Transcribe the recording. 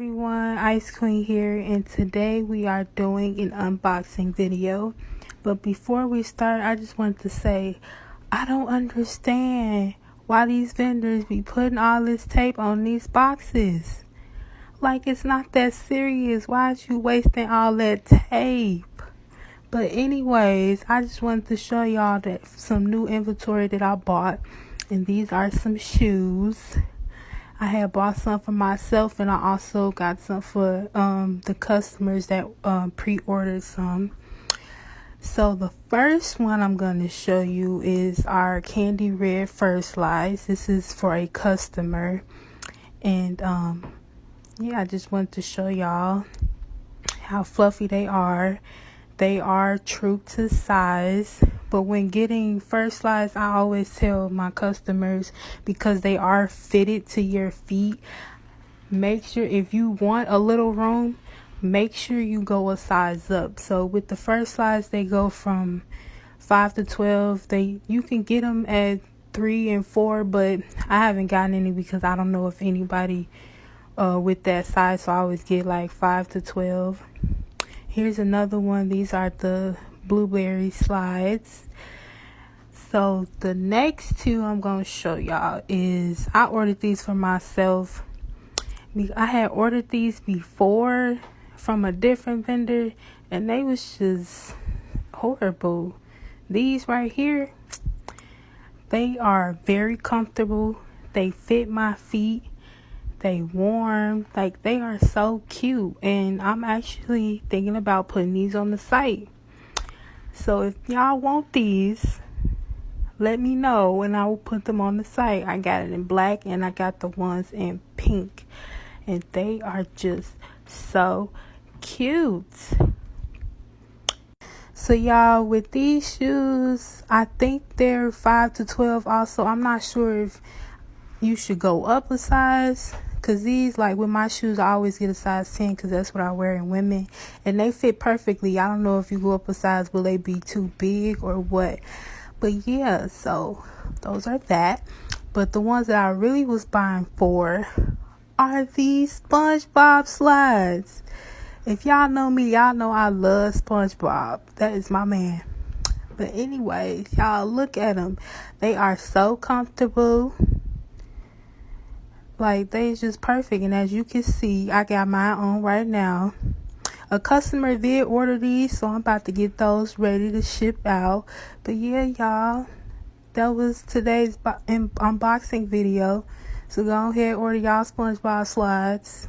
everyone, IceQueen here, and today we are doing an unboxing video. But before we start, I just want to say, I don't understand why these vendors be putting all this tape on these boxes. Like, it's not that serious. Why is you wasting all that tape? But anyways, I just wanted to show y'all that some new inventory that I bought, and these are some shoes. I had bought some for myself, and I also got some for the customers that pre-ordered some. So the first one I'm going to show you is our candy red first slice. This is for a customer, and yeah, I just wanted to show y'all how fluffy they are. They are true to size, but when getting first slice, I always tell my customers, because they are fitted to your feet, make sure if you want a little room, make sure you go a size up. So with the first slice, they go from 5 to 12. You can get them at 3 and 4, but I haven't gotten any because I don't know if anybody with that size, so I always get like 5 to 12. Here's another one. These are the blueberry slides. So the next two I'm going to show y'all is, I ordered these for myself. I had ordered these before from a different vendor, and they was just horrible. These right here, they are very comfortable. They fit my feet. They warm, like they are so cute, and I'm actually thinking about putting these on the site. So if y'all want these, let me know and I will put them on the site. I got it in black and I got the ones in pink, and they are just so cute. So y'all, with these shoes, I think they're 5 to 12 also. I'm not sure if you should go up a size, because these, like with my shoes, I always get a size 10 because that's what I wear in women, and they fit perfectly. I don't know if you go up a size, will they be too big or what? But yeah, so those are that. But the ones that I really was buying for are these SpongeBob slides. If y'all know me, y'all know I love SpongeBob. That is my man. But anyways, y'all, look at them. They are so comfortable. Like, they just perfect. And as you can see, I got mine on right now. A customer did order these, so I'm about to get those ready to ship out. But yeah, y'all, that was today's unboxing video. So go ahead, order y'all SpongeBob slides.